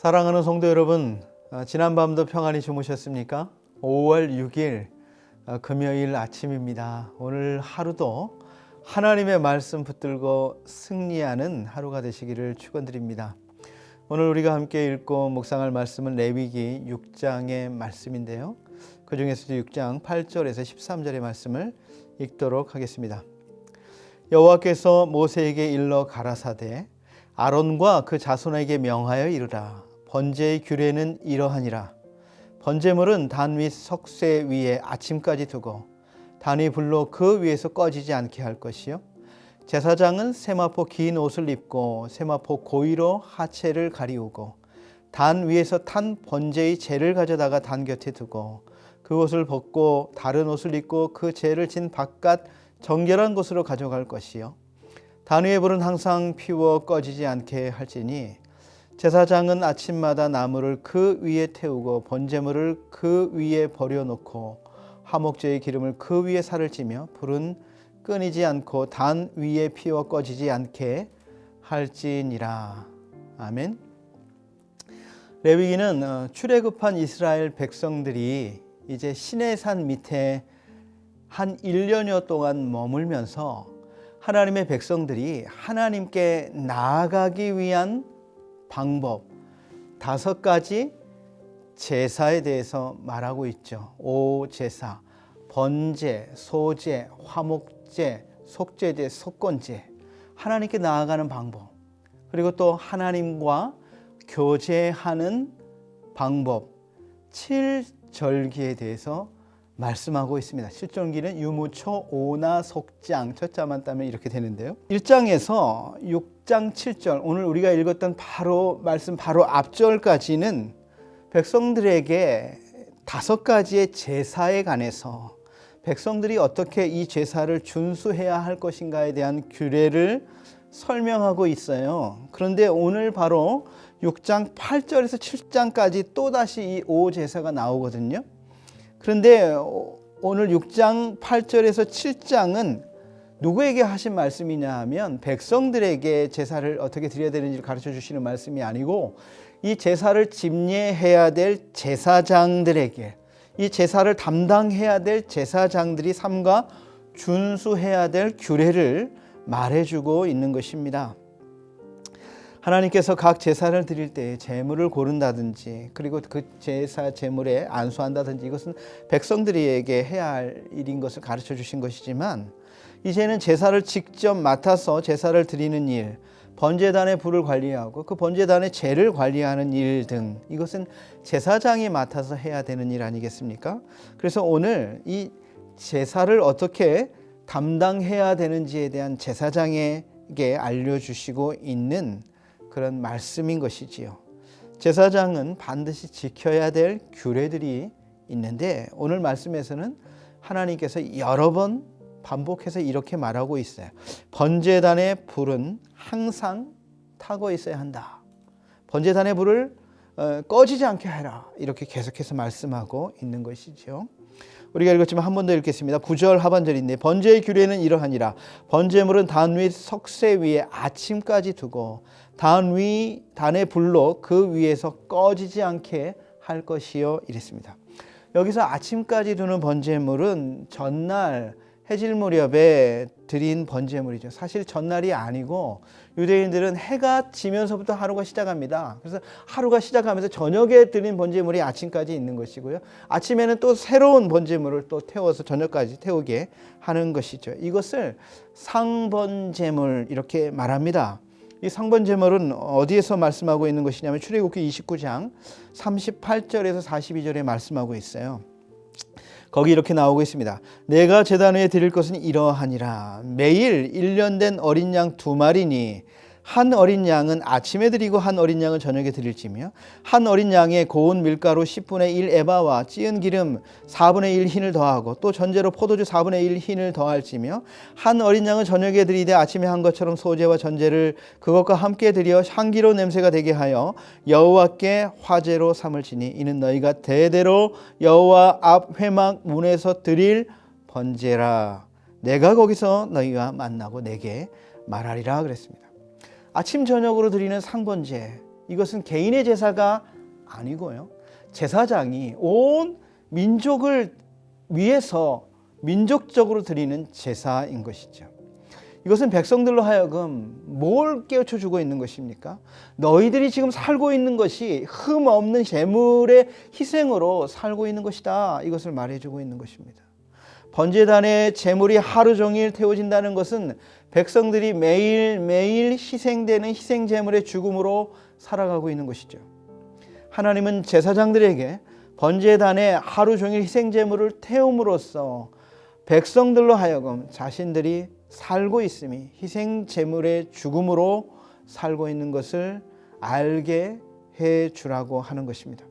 사랑하는 성도 여러분, 지난밤도 평안히 주무셨습니까? 5월 6일 금요일 아침입니다. 오늘 하루도 하나님의 말씀 붙들고 승리하는 하루가 되시기를 축원드립니다. 오늘 우리가 함께 읽고 묵상할 말씀은 레위기 6장의 말씀인데요. 그 중에서도 6장 8절에서 13절의 말씀을 읽도록 하겠습니다. 여호와께서 모세에게 일러 가라사대 아론과 그 자손에게 명하여 이르라. 번제의 규례는 이러하니라. 번제물은 단 및 석쇠 위에 아침까지 두고 단위 불로 그 위에서 꺼지지 않게 할 것이요. 제사장은 세마포 긴 옷을 입고 세마포 고위로 하체를 가리우고 단 위에서 탄 번제의 재를 가져다가 단 곁에 두고 그 옷을 벗고 다른 옷을 입고 그 재를 진 바깥 정결한 곳으로 가져갈 것이요. 단 위의 불은 항상 피워 꺼지지 않게 할지니 제사장은 아침마다 나무를 그 위에 태우고 번제물을 그 위에 버려놓고 화목제의 기름을 그 위에 살을 찌며 불은 끊이지 않고 단 위에 피워 꺼지지 않게 할지니라. 아멘. 레위기는 출애굽한 이스라엘 백성들이 이제 시내산 밑에 한 1년여 동안 머물면서 하나님의 백성들이 하나님께 나아가기 위한 방법 5가지 제사에 대해서 말하고 있죠. 오제사, 번제, 소제, 화목제, 속죄제, 속건제, 하나님께 나아가는 방법, 그리고 또 하나님과 교제하는 방법 7절기에 대해서 말씀하고 있습니다. 7절기는 유무초, 오나, 속장, 첫자만 따면 이렇게 되는데요. 1장에서 6장 7절, 오늘 우리가 읽었던 말씀 바로 앞절까지는 백성들에게 5가지의 제사에 관해서 백성들이 어떻게 이 제사를 준수해야 할 것인가에 대한 규례를 설명하고 있어요. 그런데 오늘 바로 6장 8절에서 7장까지 또다시 이 오제사가 나오거든요. 그런데 오늘 6장 8절에서 7장은 누구에게 하신 말씀이냐 하면 백성들에게 제사를 어떻게 드려야 되는지를 가르쳐 주시는 말씀이 아니고 이 제사를 집례해야 될 제사장들에게, 이 제사를 담당해야 될 제사장들이 삼가 준수해야 될 규례를 말해주고 있는 것입니다. 하나님께서 각 제사를 드릴 때 제물을 고른다든지 그리고 그 제사 제물에 안수한다든지 이것은 백성들에게 해야 할 일인 것을 가르쳐 주신 것이지만 이제는 제사를 직접 맡아서 제사를 드리는 일, 번제단의 불을 관리하고 그 번제단의 재를 관리하는 일 등 이것은 제사장이 맡아서 해야 되는 일 아니겠습니까? 그래서 오늘 이 제사를 어떻게 담당해야 되는지에 대한 제사장에게 알려주시고 있는 그런 말씀인 것이지요. 제사장은 반드시 지켜야 될 규례들이 있는데 오늘 말씀에서는 하나님께서 여러 번 반복해서 이렇게 말하고 있어요. 번제단의 불은 항상 타고 있어야 한다. 번제단의 불을 꺼지지 않게 해라. 이렇게 계속해서 말씀하고 있는 것이죠. 우리가 읽었지만 한 번 더 읽겠습니다. 9절 하반절인데 번제의 규례는 이러하니라. 번제물은 단 위 석쇠 위에 아침까지 두고 단의 불로 그 위에서 꺼지지 않게 할 것이요 이랬습니다. 여기서 아침까지 두는 번제물은 전날 해질 무렵에 드린 번제물이죠. 사실 전날이 아니고 유대인들은 해가 지면서부터 하루가 시작합니다. 그래서 하루가 시작하면서 저녁에 드린 번제물이 아침까지 있는 것이고요. 아침에는 또 새로운 번제물을 또 태워서 저녁까지 태우게 하는 것이죠. 이것을 상번제물 이렇게 말합니다. 이 상번제물은 어디에서 말씀하고 있는 것이냐면 출애굽기 29장 38절에서 42절에 말씀하고 있어요. 거기 이렇게 나오고 있습니다. 내가 제단 위에 드릴 것은 이러하니라. 매일 1년 된 어린 양 2마리니 한 어린 양은 아침에 드리고 한 어린 양은 저녁에 드릴지며 한 어린 양에 고운 밀가루 10분의 1 에바와 찌은 기름 4분의 1 흰을 더하고 또 전제로 포도주 4분의 1 흰을 더할지며 한 어린 양은 저녁에 드리되 아침에 한 것처럼 소제와 전제를 그것과 함께 드려 향기로운 냄새가 되게 하여 여호와께 화제로 삼을지니 이는 너희가 대대로 여호와 앞 회막 문에서 드릴 번제라. 내가 거기서 너희와 만나고 내게 말하리라 그랬습니다. 아침 저녁으로 드리는 상번제, 이것은 개인의 제사가 아니고요. 제사장이 온 민족을 위해서 민족적으로 드리는 제사인 것이죠. 이것은 백성들로 하여금 뭘 깨우쳐 주고 있는 것입니까? 너희들이 지금 살고 있는 것이 흠 없는 제물의 희생으로 살고 있는 것이다. 이것을 말해주고 있는 것입니다. 번제단의 제물이 하루 종일 태워진다는 것은 백성들이 매일매일 희생되는 희생 제물의 죽음으로 살아가고 있는 것이죠. 하나님은 제사장들에게 번제단의 하루 종일 희생 제물을 태움으로써 백성들로 하여금 자신들이 살고 있음이 희생 제물의 죽음으로 살고 있는 것을 알게 해 주라고 하는 것입니다.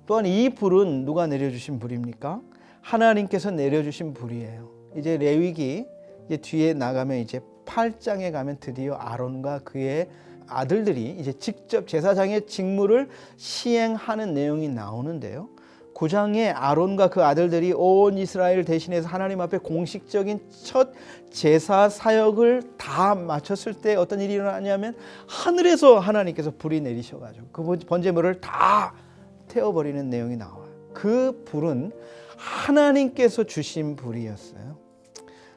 또한 이 불은 누가 내려주신 불입니까? 하나님께서 내려주신 불이에요. 이제 레위기 이제 뒤에 나가면 이제 8장에 가면 드디어 아론과 그의 아들들이 이제 직접 제사장의 직무를 시행하는 내용이 나오는데요. 9장에 아론과 그 아들들이 온 이스라엘 대신해서 하나님 앞에 공식적인 첫 제사 사역을 다 마쳤을 때 어떤 일이 일어나냐면 하늘에서 하나님께서 불이 내리셔가지고 그 번제물을 다 태워버리는 내용이 나와요. 그 불은 하나님께서 주신 불이었어요.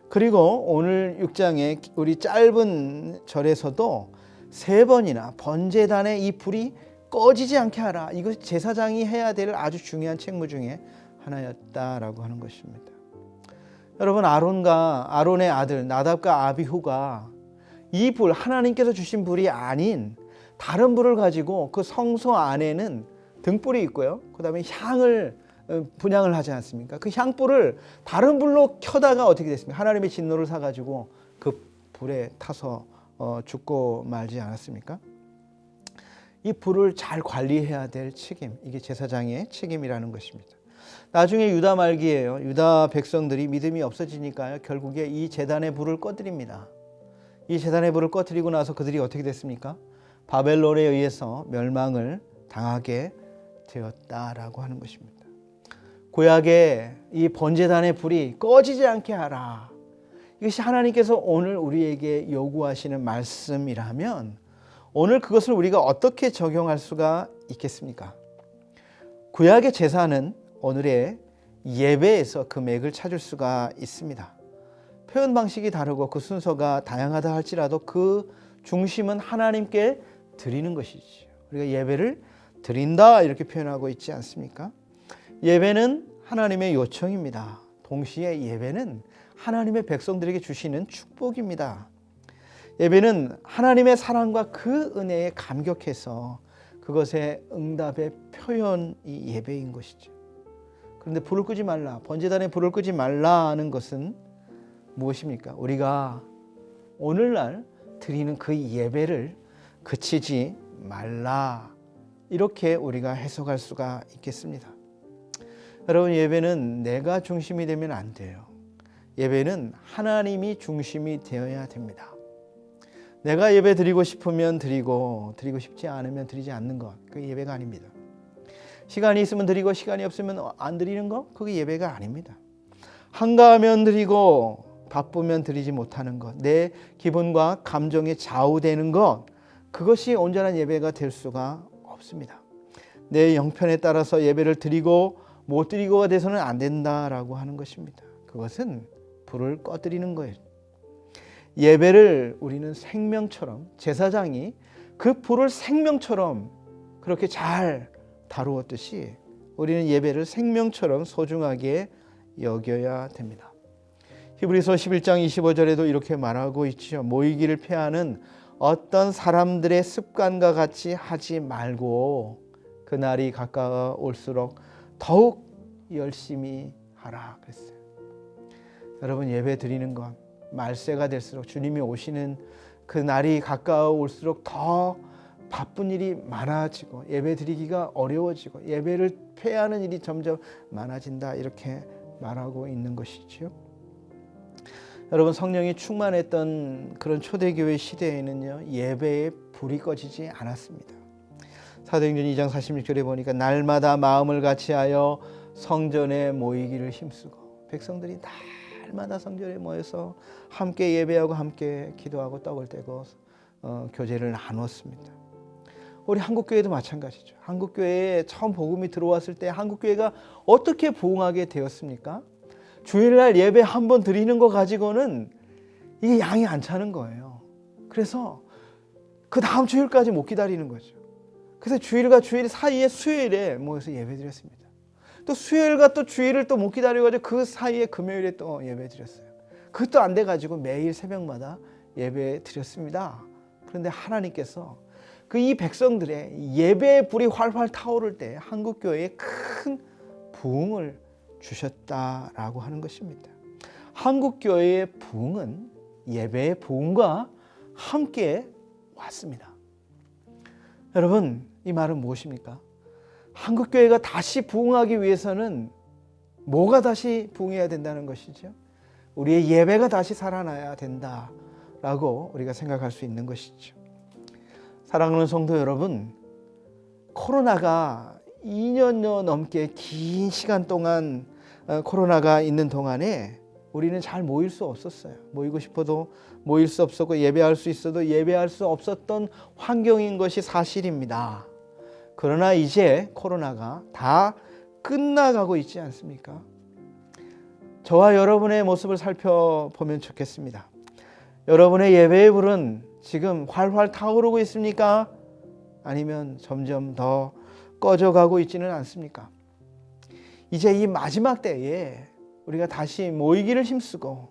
그리고 오늘 6장에 우리 짧은 절에서도 3번이나 번제단의 이 불이 꺼지지 않게 하라. 이것이 제사장이 해야 될 아주 중요한 책무 중에 하나였다라고 하는 것입니다. 여러분, 아론의 아들 나답과 아비후가 이 불, 하나님께서 주신 불이 아닌 다른 불을 가지고 그 성소 안에는 등불이 있고요. 그 다음에 향을 분향을 하지 않습니까? 그 향불을 다른 불로 켜다가 어떻게 됐습니까? 하나님의 진노를 사가지고 그 불에 타서 죽고 말지 않았습니까? 이 불을 잘 관리해야 될 책임, 이게 제사장의 책임이라는 것입니다. 나중에 유다 말기에요. 유다 백성들이 믿음이 없어지니까요. 결국에 이 제단의 불을 꺼뜨립니다. 이 제단의 불을 꺼뜨리고 나서 그들이 어떻게 됐습니까? 바벨론에 의해서 멸망을 당하게 되었다라고 하는 것입니다. 구약의 이 번제단의 불이 꺼지지 않게 하라. 이것이 하나님께서 오늘 우리에게 요구하시는 말씀이라면 오늘 그것을 우리가 어떻게 적용할 수가 있겠습니까? 구약의 제사는 오늘의 예배에서 그 맥을 찾을 수가 있습니다. 표현 방식이 다르고 그 순서가 다양하다 할지라도 그 중심은 하나님께 드리는 것이죠. 우리가 예배를 드린다 이렇게 표현하고 있지 않습니까? 예배는 하나님의 요청입니다. 동시에 예배는 하나님의 백성들에게 주시는 축복입니다. 예배는 하나님의 사랑과 그 은혜에 감격해서 그것의 응답의 표현이 예배인 것이죠. 그런데 불을 끄지 말라, 번제단에 불을 끄지 말라는 것은 무엇입니까? 우리가 오늘날 드리는 그 예배를 그치지 말라, 이렇게 우리가 해석할 수가 있겠습니다. 여러분, 예배는 내가 중심이 되면 안 돼요. 예배는 하나님이 중심이 되어야 됩니다. 내가 예배 드리고 싶으면 드리고 싶지 않으면 드리지 않는 것, 그게 예배가 아닙니다. 시간이 있으면 드리고 시간이 없으면 안 드리는 것, 그게 예배가 아닙니다. 한가하면 드리고 바쁘면 드리지 못하는 것, 내 기분과 감정에 좌우되는 것, 그것이 온전한 예배가 될 수가 없습니다. 내 형편에 따라서 예배를 드리고 못 드리고가 돼서는 안 된다라고 하는 것입니다. 그것은 불을 꺼뜨리는 거예요. 예배를 우리는 생명처럼, 제사장이 그 불을 생명처럼 그렇게 잘 다루었듯이 우리는 예배를 생명처럼 소중하게 여겨야 됩니다. 히브리서 11장 25절에도 이렇게 말하고 있죠. 모이기를 피하는 어떤 사람들의 습관과 같이 하지 말고 그날이 가까워 올수록 더욱 열심히 하라 그랬어요. 여러분, 예배 드리는 것, 말세가 될수록, 주님이 오시는 그 날이 가까워 올수록 더 바쁜 일이 많아지고 예배 드리기가 어려워지고 예배를 폐하는 일이 점점 많아진다, 이렇게 말하고 있는 것이죠. 여러분, 성령이 충만했던 그런 초대교회 시대에는요, 예배에 불이 꺼지지 않았습니다. 사도행전 2장 46절에 보니까 날마다 마음을 같이하여 성전에 모이기를 힘쓰고, 백성들이 날마다 성전에 모여서 함께 예배하고 함께 기도하고 떡을 떼고 교제를 나누었습니다. 우리 한국교회도 마찬가지죠. 한국교회에 처음 복음이 들어왔을 때 한국교회가 어떻게 부흥하게 되었습니까? 주일날 예배 한 번 드리는 거 가지고는 이게 양이 안 차는 거예요. 그래서 그 다음 주일까지 못 기다리는 거죠. 그래서 주일과 주일 사이에 수요일에 모여서 예배 드렸습니다. 또 수요일과 또 주일을 또 못 기다려가지고 그 사이에 금요일에 또 예배 드렸어요. 그것도 안 돼가지고 매일 새벽마다 예배 드렸습니다. 그런데 하나님께서 그 이 백성들의 예배의 불이 활활 타오를 때 한국교회에 큰 부흥을 주셨다라고 하는 것입니다. 한국교회의 부흥은 예배의 부흥과 함께 왔습니다. 여러분, 이 말은 무엇입니까? 한국교회가 다시 부흥하기 위해서는 뭐가 다시 부흥해야 된다는 것이죠? 우리의 예배가 다시 살아나야 된다라고 우리가 생각할 수 있는 것이죠. 사랑하는 성도 여러분, 코로나가 2년여 넘게 긴 시간 동안 코로나가 있는 동안에 우리는 잘 모일 수 없었어요. 모이고 싶어도 모일 수 없었고 예배할 수 있어도 예배할 수 없었던 환경인 것이 사실입니다. 그러나 이제 코로나가 다 끝나가고 있지 않습니까? 저와 여러분의 모습을 살펴보면 좋겠습니다. 여러분의 예배의 불은 지금 활활 타오르고 있습니까? 아니면 점점 더 꺼져가고 있지는 않습니까? 이제 이 마지막 때에 우리가 다시 모이기를 힘쓰고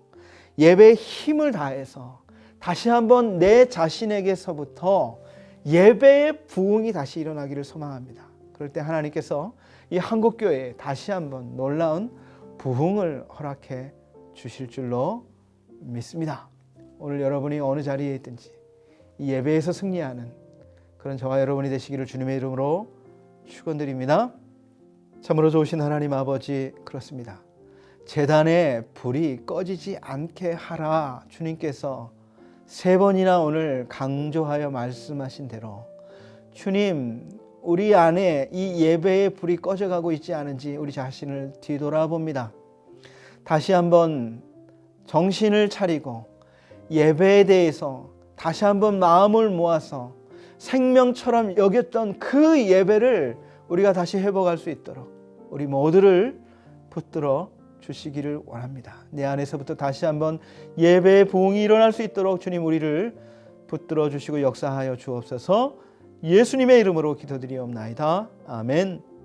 예배에 힘을 다해서 다시 한번 내 자신에게서부터 예배의 부흥이 다시 일어나기를 소망합니다. 그럴 때 하나님께서 이 한국교회에 다시 한번 놀라운 부흥을 허락해 주실 줄로 믿습니다. 오늘 여러분이 어느 자리에 있든지 이 예배에서 승리하는 그런 저와 여러분이 되시기를 주님의 이름으로 축원드립니다. 참으로 좋으신 하나님 아버지, 그렇습니다. 제단의 불이 꺼지지 않게 하라 주님께서 3번이나 오늘 강조하여 말씀하신 대로 주님, 우리 안에 이 예배의 불이 꺼져가고 있지 않은지 우리 자신을 뒤돌아봅니다. 다시 한번 정신을 차리고 예배에 대해서 다시 한번 마음을 모아서 생명처럼 여겼던 그 예배를 우리가 다시 회복할 수 있도록 우리 모두를 붙들어 주시기를 원합니다. 내 안에서부터 다시 한번 예배의 부흥이 일어날 수 있도록 주님 우리를 붙들어 주시고 역사하여 주옵소서. 예수님의 이름으로 기도드리옵나이다. 아멘.